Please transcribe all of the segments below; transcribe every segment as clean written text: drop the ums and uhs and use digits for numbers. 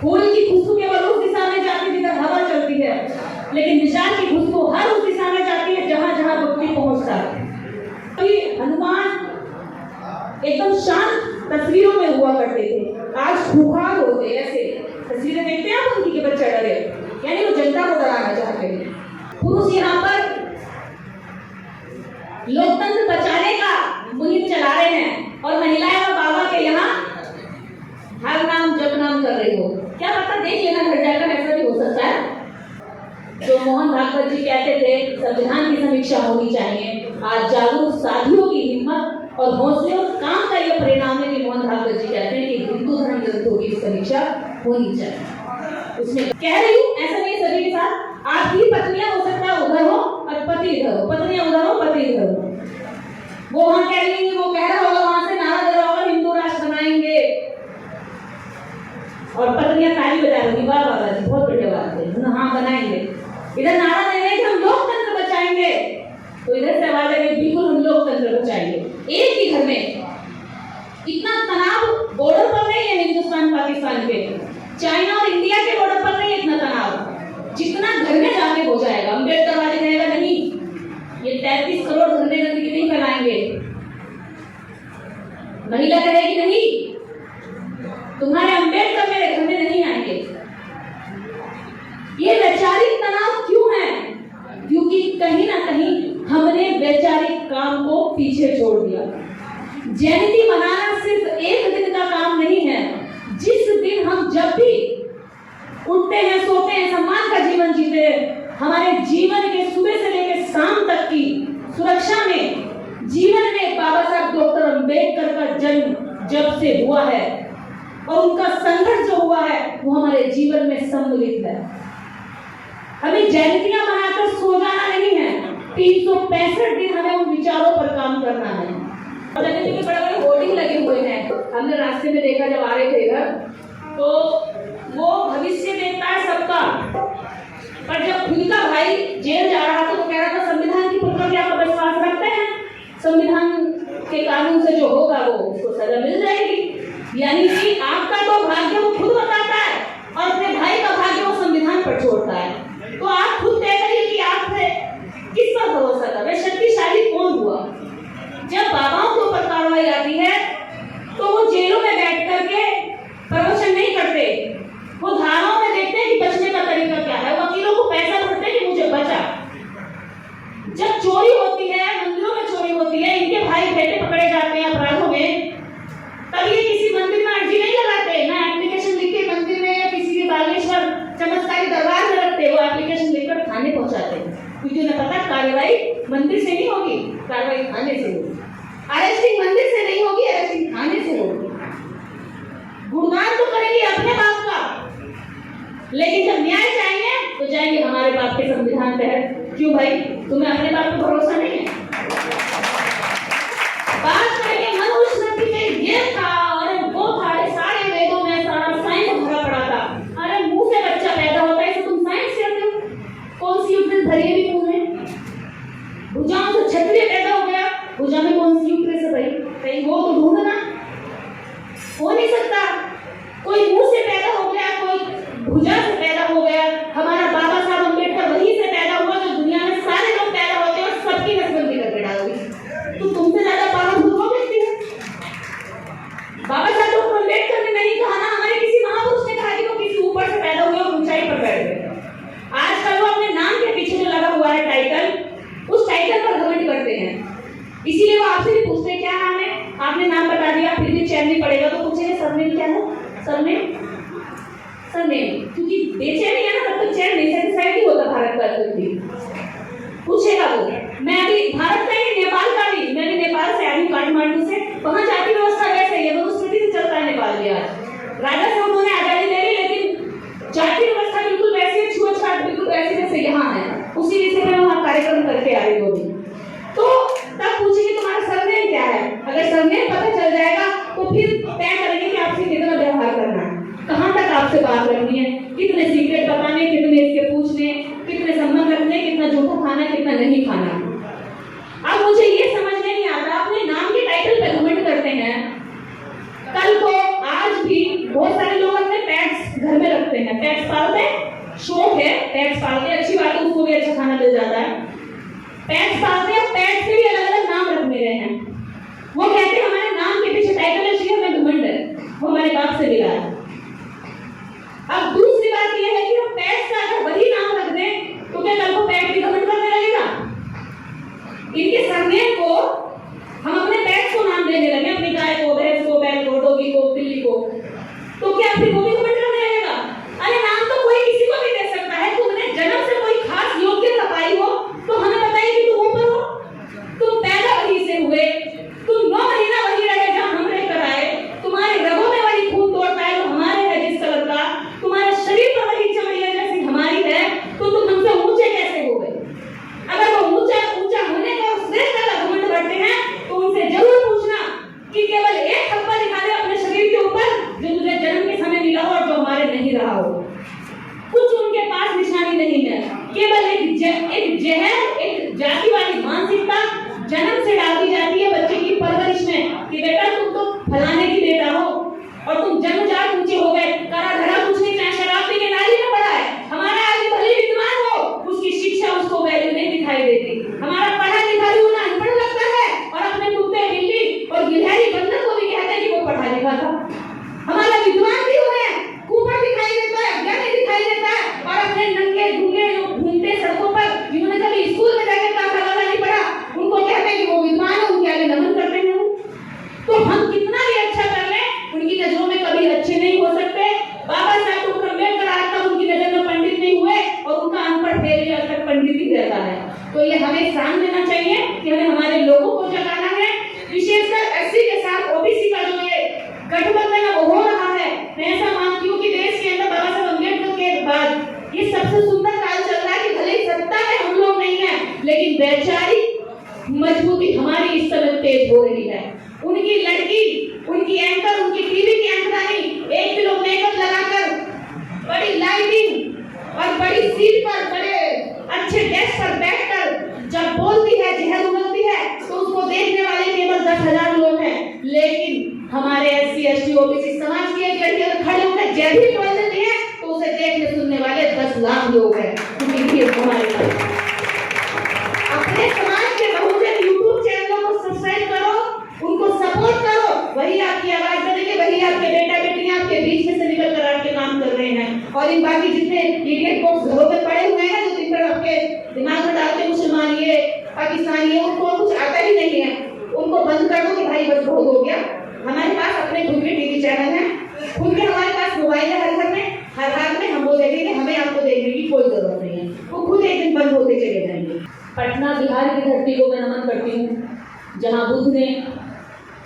फूल की खुशबू केवल उस दिशा में जाती है जिधर हवा चलती है, लेकिन विचार की खुशबू हर उस दिशा में जाती है जहां जहां व्यक्ति पहुंचता है। हनुमान एकदम शांत तस्वीरों में हुआ करते थे, आज खुखार होते ऐसे तस्वीरें देखते हैं आप उनकी के बच्चे डरे, यानी वो जनता को डराना चाहते हैं। पुरुष यहाँ पर लोकतंत्र बचाने का मुहिम चला रहे हैं और महिलाएं और बाबा के यहाँ हर नाम जप नाम कर रही हो। क्या पता, देख लेना घर जाकर, ऐसा भी हो सकता है। जो मोहन भागवत जी कहते थे संविधान की समीक्षा होनी चाहिए, आज जागरूक साथियों की हिम्मत और हौसले और काम का यह परिणाम है कि मोहन भागवत जी कहते हैं कि हिंदू धर्म ग्रंथों की समीक्षा होनी चाहिए। उसमें कह रही हूँ ऐसा नहीं सभी के साथ, आपकी पत्नियां हो सकता है उधर हो और पति इधर हो, पत्नियां उधर हो पति इधर हो। वो वहां कह रही है, वो कह रहा होगा वहां से नारा दे रहा होगा हिंदू राष्ट्र बनाएंगे और पत्नियां ताली बजा रही, वाह बाबा जी बहुत बढ़िया बात है, हाँ बनाएंगे। इधर नारा दे रहे हैं कि हम लोकतंत्र बचाएंगे, तो इधर से आवाज है बिल्कुल हम लोकतंत्र बचाएंगे। एक ही घर में इतना तनाव बॉर्डर पर नहीं है हिंदुस्तान पाकिस्तान के, चाइना और इंडिया के बॉर्डर पर नहीं है इतना तनाव जितना घर में जाके हो जाएगा। अम्बेडकर वाले कहेगा नहीं, ये 33 करोड़ धंधे गंदगी नहीं फैलाएंगे। महिला कहेगी नहीं, तुम्हारे अम्बेडकर मेरे घर में नहीं आएंगे। ये वैचारिक तनाव क्यों है? क्योंकि कहीं ना कहीं हमने वैचारिक काम को पीछे छोड़ दिया। जयंती मनाना सिर्फ एक दिन का काम नहीं है। जिस दिन हम जब भी उठते हैं सोते हैं सम्मान का जीवन जीते हैं, हमारे जीवन के सुबह से लेकर शाम तक की सुरक्षा में जीवन में बाबा साहब डॉक्टर अम्बेडकर का जन्म जब से हुआ है और उनका संघर्ष जो हुआ है वो हमारे जीवन में सम्मिलित है। हमें जयंतियां मनाकर सो जाना नहीं है, 365 दिन हमें उन विचारों पर काम करना है। और बड़े बड़े होर्डिंग लगे हुए हैं, हमने रास्ते में देखा जब आ रहे थे इधर, तो वो भविष्य देखता है सबका, पर जब खुद का भाई जेल जा रहा था तो कह रहा था संविधान की प्रक्रिया पर विश्वास रखते हैं, संविधान के कानून से जो होगा वो उसको सजा मिल जाएगी। यानी कि आपका तो भाग्य वो खुद बताता है और अपने भाई का भाग्य वो संविधान पर छोड़ता है। तो आप खुद तय करिए कि आपने किस पर भरोसा था, वह शक्तिशाली कौन हुआ। जब बाबाओं के ऊपर कार्रवाई आती है तो वो जेलों में बैठ करके प्रवचन नहीं करते, वो धाराओं में देखते हैं कि बचने का तरीका क्या है, वकीलों को पैसा भरते हैं कि मुझे बचा। जब चोरी होती है, मंदिरों में चोरी होती है, इनके भाई बेटे पकड़े जाते हैं अपराधों में, तब ये किसी मंदिर में अर्जी नहीं लगाते, ना एप्लीकेशन लिख के मंदिर में या किसी भी बागेश्वर चमत्कारी दरबार में रखते, वो एप्लीकेशन लेकर थाने पहुंचाते हैं, क्योंकि उन्हें पता कार्रवाई मंदिर से नहीं होगी, कार्रवाई थाने से होगी। अरेस्टिंग मंदिर से नहीं होगी, अरेस्टिंग थाने से होगी। गुणगान तो करेंगे अपने बाप का, लेकिन जब न्याय चाहिए तो जाएंगे हमारे बाप के संविधान तहत। क्यों भाई, तुम्हें अपने बाप पर भरोसा नहीं है? बात करेंगे मनुस्मृति में ये था और वो था, सारे वेदों में सारा साइंस भरा पड़ा था। अरे मुंह से बच्चा पैदा होता है, तुम साइंस कहते हो? कौन सी युक्त भरी हुई मुंह में? भुजाओं से क्षत्रिय पैदा हो गया, भुजा में कौन सी युक्त से भाई? कहीं वो तो ढूंढना हो नहीं सकता। कोई मुंह से पैदा हो गया, कोई भुजा से पैदा हो गया। हमारा बाबा साहब अम्बेडकर वहीं से पैदा हुआ जो दुनिया में सारे लोग पैदा होते हैं और सबकी नसबंदी करके डालोगी। तो तुमसे ज्यादा पावरफुल हो सकती है? बाबा साहब डॉक्टर अम्बेडकर ने नहीं कहा ना, हमारे किसी महापुरुष ने कहा कि वो किसी ऊपर से पैदा हुए और ऊंचाई पर बैठ गए। आजकल वो अपने नाम के पीछे जो लगा हुआ है टाइटल, उस टाइटल पर घमंड करते हैं। इसीलिए वो आपसे भी पूछते हैं क्या नाम है, आपने नाम बता दिया फिर भी चैन नहीं पड़ेगा, तो पूछेंगे सरनेम क्या है, सरनेम सरनेम, क्योंकि बेचैनी है ना तब तक चैन नहीं, सेटिस्फाइड नहीं होता भारत का व्यक्ति। पूछेगा वो, मैं अभी भारत का ही, नेपाल का भी, मैं भी नेपाल से आई हूँ, काठमांडू से, वहाँ जाति व्यवस्था वैसे ही है, मनुस्मृति से चलता है नेपाल में। आज राजा से उन्होंने आजादी ले ली, लेकिन जाति व्यवस्था बिल्कुल वैसी है, छुआछूत बिल्कुल वैसे जैसे यहाँ है। उसी विषय में वहाँ कार्यक्रम करके आ रही होगी, तो तब पूछेंगे तुम्हारा सरनेम क्या है। अगर सरनेम पता चल जाएगा तो फिर तय करेंगे कि आपसे कितना व्यवहार करना है, कहाँ तक आपसे बात करनी है, कितने सीक्रेट बताने, कितने इसके पूछने, कितने संबंध रखने, कितना झूठा खाना, कितना नहीं खाना। अब मुझे ये समझ नहीं आता, अपने नाम के टाइटल पे घमंड करते हैं। कल को आज भी बहुत सारे लोग अपने करते हैं, टैक्स पालते हैं, शौक है, टैक्स पालते हैं, अच्छी बात है, उसको भी अच्छा खाना मिल जाता है, टैक्स पालते हैं, टैक्स के भी अलग अलग नाम रख ले रहे हैं। वो कहते हैं हमारे नाम के पीछे टाइटल है, इसलिए हमें घमंड है, वो हमारे बाप से मिला है। अब दूसरी बात ये है कि हम टैक्स का अगर वही नाम रख दें तो क्या कल को पैट भी घमंड करने लगेगा? इनके सरनेम को हम अपने पैट्स को नाम देने लगे, अपनी गाय को, भैंस को, बैल को, डॉगी को, बिल्ली को, तो क्या फिर वो भी घमंड करने लगेगा? अरे नाम तो कोई किसी को भी दे सकता है। तुमने जन्म से कोई खास योग्यता पाई हो तो हमें बताइए कि तुम ऊपर हो, तुम पैदा वहीं से हुए, तुम 9 महीना वहीं रहे जहां हम रहकर आए, तुम्हारे रगों में वही खून दौड़ता है जो हमारे है जिस कलर का, तुम्हारे शरीर पर वही चमड़ी है जैसी हमारी है, तो तुम हमसे ऊंचे कैसे हो गए? अगर वो ऊंचा होने का श्रेष्ठ का घमंड करते हैं तो उनसे जरूर पूछना कि केवल एक थप्पड़ दिखा दे अपने शरीर के ऊपर जो तुझे जन्म के समय मिला हो और जो हमारे नहीं रहा हो। कुछ उनके पास निशानी नहीं है, केवल एक जहर, एक जाति वाली मानसिकता जन्म से डाल दी जाती है बच्चे की परवरिश में कि बेटा तुम तो फलाने की बेटा हो और तुम जन्मजात ऊंचे हो गए। करा धरा कुछ नहीं, चाहे शराब पी के नाली में पढ़ा है, हमारा आगे भले विद्वान हो, उसकी शिक्षा उसको वैल्यू नहीं दिखाई देती। हमारा पढ़ा लिखा भी होना अनपढ़ लगता है और अपने कुत्ते, बिल्ली और गिलहरी बंदर को भी कहते हैं कि वो पढ़ा लिखा था। हमारा विद्वान भी हो है, ऊपर दिखाई देता है, अज्ञानी दिखाई देता है, और अपने नंगे ढूंढे जो घूमते सड़कों पर, जिन्होंने कभी स्कूल में जाकर काका वाला नहीं पढ़ा, उनको कहते हैं कि वो विद्वान है, उनके आगे नमन करते हैं। तो हम कितना भी अच्छा कर लें, उनकी नजरों में कभी अच्छे नहीं हो सकते। बाबा साहब डॉक्टर अम्बेडकर आज तक उनकी नजर में पंडित नहीं हुए और उनका अनपढ़ फेल आज तक पंडित ही रहता है। तो ये हमें ध्यान देना चाहिए कि हमें हमारे लोगों को जगाना है, विशेषकर एससी के साथ ओबीसी का जो ये गठबंधन है वो हो रहा है। मैं ऐसा मानती हूँ कि देश के अंदर बाबा साहब अम्बेडकर के बाद ये सबसे सुंदर काल चल रहा है कि भले ही सत्ता में हम लोग नहीं है, लेकिन वैचारिक मजबूती हमारी इस समय तेज हो रही है। उनकी लड़की, उनकी एंकर, उनकी टीवी की एंकरानी 1 किलो मेकअप लगाकर बड़ी लाइटिंग और बड़ी सीट पर बड़े अच्छे डेस्क पर बैठकर जब बोलती है, जहर उगलती है, तो उसको देखने वाले केवल 10,000 लोग हैं। लेकिन हमारे एससी, एसटी, ओबीसी समाज की एक लड़की अगर खड़े होकर जय भी बोल देती है तो उसे देखने सुनने वाले 10 लाख लोग हैं। हमारे अपने समाज के बहुजन यूट्यूब चैनलों को सब्सक्राइब करो, उनको सपोर्ट करो, वही आपकी आवाज बनेगी, वही आपके बेटा बेटियां आपके बीच में से निकल कर आपके काम कर रहे हैं। और इन बाकी जितने इडियट बॉक्स घरों पे पड़े हुए हैं जो दिन भर आपके दिमाग में डालते मुसलमान ये, पाकिस्तानी ये, उनको कुछ आता ही नहीं है, उनको बंद कर दो कि भाई बस बहुत हो गया। हमारे पास अपने खुद के टीवी चैनल है, खुद के हमारे पास मोबाइल है, हर घर में, हर हाथ में, हम वो देखेंगे, हमें आपको देखने की कोई जरूरत नहीं है, वो खुद एक दिन बंद होते चले जाएंगे। पटना बिहार की धरती को मैं नमन करती हूँ, जहाँ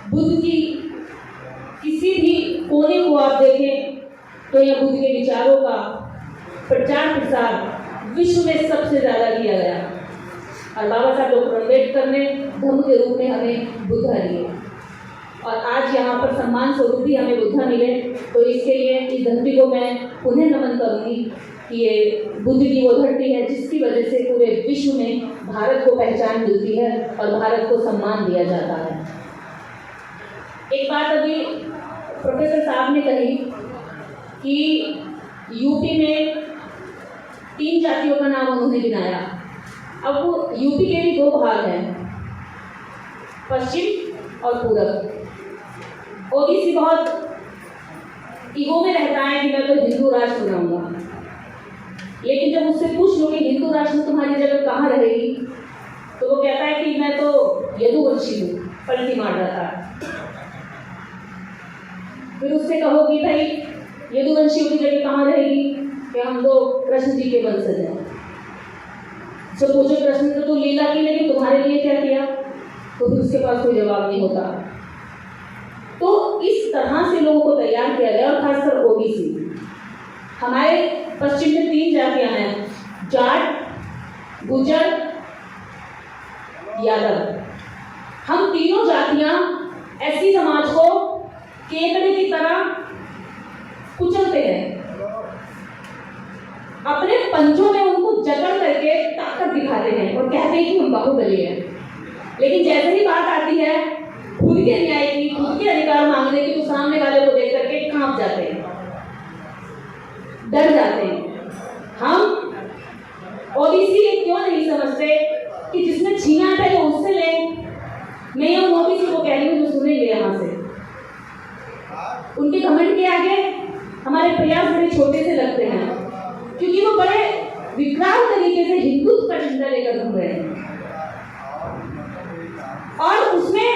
बुद्ध की किसी भी कोने को आप देखें तो यह बुद्ध के विचारों का प्रचार प्रसार विश्व में सबसे ज्यादा किया गया। और बाबा साहब डॉक्टर अम्बेडकर ने धम्म के रूप में हमें बुद्धा दिए और आज यहाँ पर सम्मान स्वरूप भी हमें बुद्धा मिले। तो इसके लिए इस धरती को मैं पुनः नमन करूँगी कि ये बुद्ध की वो धरती है जिसकी वजह से पूरे विश्व में भारत को पहचान मिलती है और भारत को सम्मान दिया जाता है। एक बात अभी प्रोफेसर साहब ने कही कि यूपी में 3 जातियों का नाम उन्होंने गिनाया। अब वो यूपी के भी 2 भाग हैं, पश्चिम और पूरब। ओबीसी बहुत ईगो में रहता है कि मैं तो हिंदू राष्ट्र बनाऊंगा, लेकिन जब उससे पूछ लो कि हिंदू राष्ट्र में तुम्हारी जगह कहाँ रहेगी तो वो कहता है कि मैं तो यदुवंशी हूँ, पलटी मार जाता है। फिर उससे कहो कि भाई यदुवंशियों की जगह कहाँ रहेगी, कि हम तो कृष्ण जी के वंशज हैं। तो पूछो कृष्ण ने तो लीला की, लेकिन तुम्हारे लिए क्या किया, तो फिर उसके पास कोई जवाब नहीं होता। तो इस तरह से लोगों को तैयार किया गया और खासकर ओबीसी। हमारे पश्चिम में 3 जातियां हैं, जाट, गुर्जर, यादव। हम तीनों जातियां ऐसी समाज को केकड़े की तरह कुचलते हैं, अपने पंजों में उनको जकड़ करके ताकत दिखाते हैं और कहते हैं कि हम बाहुबली हैं। लेकिन जैसे ही बात आती है खुद के न्याय की, खुद के अधिकार मांगने की, तो सामने वाले को देख करके कांप जाते हैं, डर जाते हैं। हम ओबीसी क्यों नहीं समझते कि जिसने छीना है पहले उससे ले। मैं ये ओबीसी को कह रही हूँ जो सुनेंगे यहाँ से, उनके घमंड के आगे हमारे प्रयास बड़े छोटे से लगते हैं, क्योंकि वो बड़े विकराल तरीके से हिंदुत्व का झंडा लेकर घूम रहे हैं। और उसमें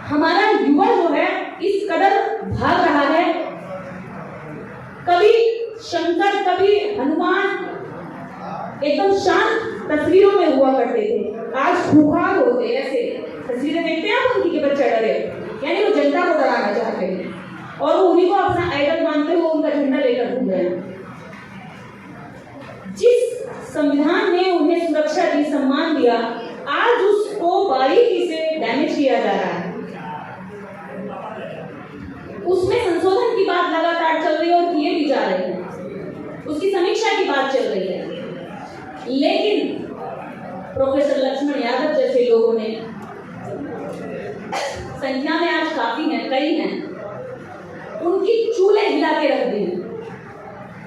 हमारा युवा जो है इस कदर भाग रहा है, कभी शंकर कभी हनुमान एकदम शांत तस्वीरों में हुआ करते थे, आज खुखार होते ऐसे तस्वीरें देखते हैं आप उनकी के बच्चे डरे, यानी वो जनता को डराना चाहते हैं और वो उन्हीं को अपना आइडल मानते हुए उनका झंडा लेकर घूम रहे हैं। जिस संविधान ने उन्हें सुरक्षा दी, सम्मान दिया, आज उसको बारीकी से डैमेज किया जा रहा है। उसमें संशोधन की बात लगातार चल रही है और किए भी जा रहे हैं, उसकी समीक्षा की बात चल रही है, लेकिन प्रोफेसर लक्ष्मण यादव जैसे लोगों ने, संख्या में आज काफी हैं, कई हैं, उनकी चूल्हे हिला के रख दी।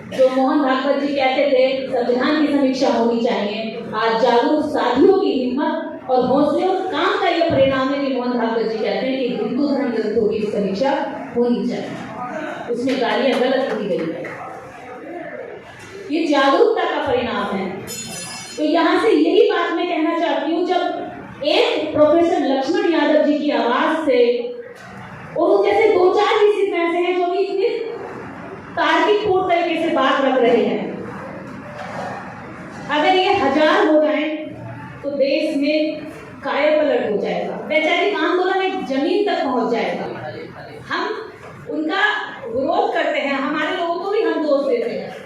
जो मोहन भागवत जी कहते थे संविधान की समीक्षा होनी चाहिए, आज जागरूक साथियों की हिम्मत और हौसले और काम का यह परिणाम है कि मोहन भागवत जी कहते हैं कि हिंदू धर्म ग्रंथों की समीक्षा होनी चाहिए, उसमें गालियां गलत की गई है। ये जागरूकता का परिणाम है। तो यहाँ से यही बात मैं कहना चाहती हूँ, जब एक प्रोफेसर लक्ष्मण यादव जी की आवाज से और उन जैसे दो चार ही सिर्फ ऐसे हैं जो भी इतने तार्किकपूर्ण तरीके से बात रख रहे हैं, अगर ये 1000 हो जाए तो देश में कायापलट हो जाएगा, वैचारिक आंदोलन एक जमीन तक पहुंच जाएगा। हम उनका विरोध करते हैं, हमारे लोगों को भी हम दोष देते हैं।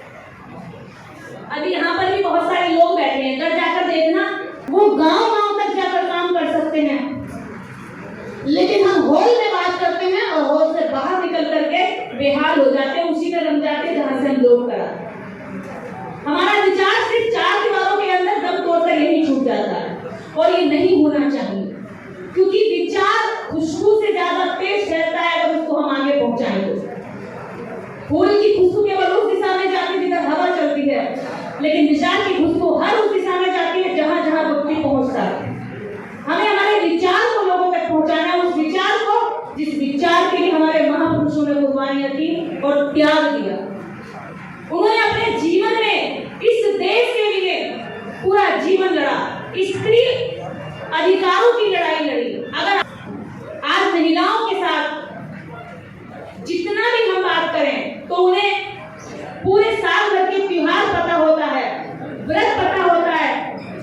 अभी यहाँ पर भी बहुत सारे लोग बैठे हैं, घर जाकर देखना, वो गांव-गांव तक जाकर काम कर सकते हैं, लेकिन हम हॉल में बात करते हैं और हॉल से बाहर निकल करके बेहाल हो जाते हैं, उसी में रम जाते हैं जहां से हम लोग करा। हमारा विचार सिर्फ 4 दीवारों के अंदर दम तोड़कर यही छूट जाता है, और ये नहीं होना चाहिए, क्योंकि विचार खुशबू से ज्यादा तेज फैलता है अगर उसको हम आगे पहुंचाएंगे। फूल की खुशबू केवल उस दिशा में जाती है जिधर हवा चलती है, लेकिन विचार की खुशबू हर उस दिशा में जाती है जहां जहां व्यक्ति पहुंचता है। हमें हमारे विचार को लोगों तक पहुंचाना है, उस विचार को जिस विचार के लिए हमारे महापुरुषों ने कुर्बानियां दी और त्याग दिया। उन्होंने अपने जीवन में इस देश के लिए पूरा जीवन लड़ा, स्त्री अधिकारों की लड़ाई लड़ी। अगर आज महिलाओं के साथ जितना भी हम बात करें तो उन्हें पूरे साल भर के त्योहार पता होता है, व्रत पता होता है,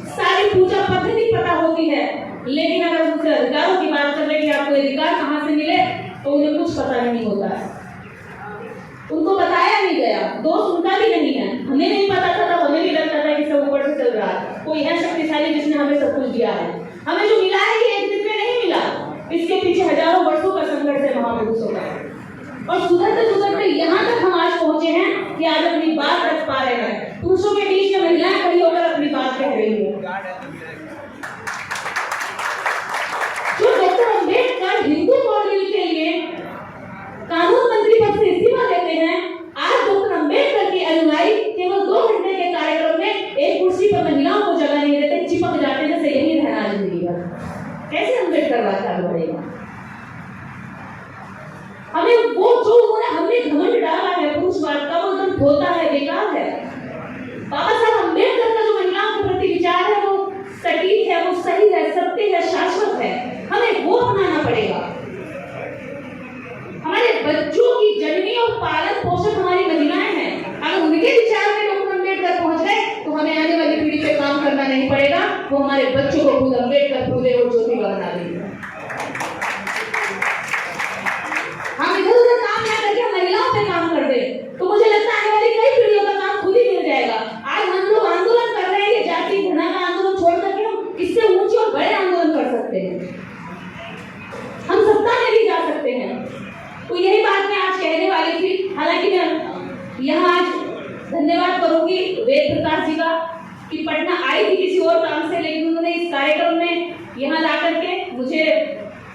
सारी पूजा पद्धति पता होती है, लेकिन अगर उनसे अधिकारों की बात कर ले कि आपको अधिकार कहाँ से मिले, तो उन्हें कुछ पता नहीं होता है, उनको बताया नहीं गया, दोष उनका भी नहीं है। हमें नहीं पता था तब हमें भी लगता था कि सब ऊपर से चल रहा है, कोई है शक्तिशाली जिसने हमें सब कुछ दिया है। हमें जो मिला है ये एक दिन में नहीं मिला, इसके पीछे हजारों वर्षों का संघर्ष है महापुरुषों का, और सुधरते सुधरते यहाँ तक हम आज पहुंचे हैं कि आज अपनी बात रख पा रहे हैं। पुरुषों के बीच में महिलाएं खड़ी होकर अपनी बात कह रही है। जो डॉक्टर अम्बेडकर हिंदू मॉडल के लिए कानून मंत्री पद से इस्तीफा देते हैं, आज डॉक्टर अम्बेडकर की अनुयायी केवल 2 घंटे के कार्यक्रम में एक कुर्सी पर महिलाओं को जगह नहीं देते, चिपक जाते जैसे यही रहना जिंदगी भर। कैसे अम्बेडकर बात आगे बढ़ेगा? हमें वो जो उन्होंने हमने घमंड डाला है पुरुषवाद का, वो एकदम धोता है, बेकार है। बाबा साहब अम्बेडकर का जो महिलाओं के प्रति विचार है वो सटीक है, वो सही है, सत्य है, शाश्वत है, हमें वो अपनाना पड़ेगा। हमारे बच्चों की जननी और पालन पोषण हमारी महिलाएं हैं, अगर उनके विचार में डॉक्टर अम्बेडकर पहुंच गए तो हमें आने वाली पीढ़ी पे काम करना नहीं पड़ेगा, वो हमारे बच्चों को खुद अम्बेडकर, फूले और ज्योतिबा बना देंगे। हम इधर-उधर काम ना करके महिलाओं पे काम कर दे तो मुझे लगता है आने वाली कई पीढ़ियों का काम खुद ही मिल जाएगा। आज हम लोग आंदोलन कर रहे हैं, ये जाति घृणा का आंदोलन छोड़ करके हम इससे ऊंचे और बड़े आंदोलन कर सकते हैं, हम सत्ता में भी जा सकते हैं। तो यही बात मैं आज कहने वाली थी। हालांकि मैं यहाँ आज धन्यवाद करूंगी वेद प्रकाश जी का कि पटना आई थी किसी और काम से, लेकिन उन्होंने इस कार्यक्रम में यहाँ ला करके मुझे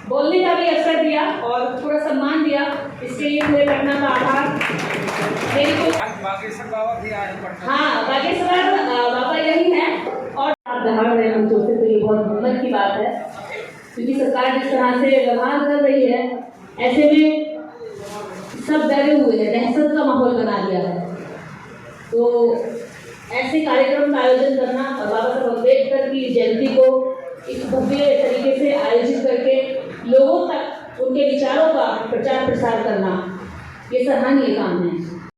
बोलने का भी अवसर दिया और थोड़ा सम्मान दिया, इसके लिए पूरे पटना का आभार। मेरी बागेश्वर बाबा भी आए पटना। हाँ, बागेश्वर बाबा यही है और आप दहाड़ रहे हम सोचते तो ये बहुत हिम्मत की बात है, क्योंकि सरकार जिस तरह से व्यवहार कर रही है, ऐसे में सब डरे हुए हैं, दहशत का माहौल बना दिया है। तो ऐसे कार्यक्रम का आयोजन करना और बाबा साहब अम्बेडकर की जयंती को एक भव्य तरीके से आयोजित करके लोगों तक उनके विचारों का प्रचार प्रसार करना, ये सराहनीय काम है।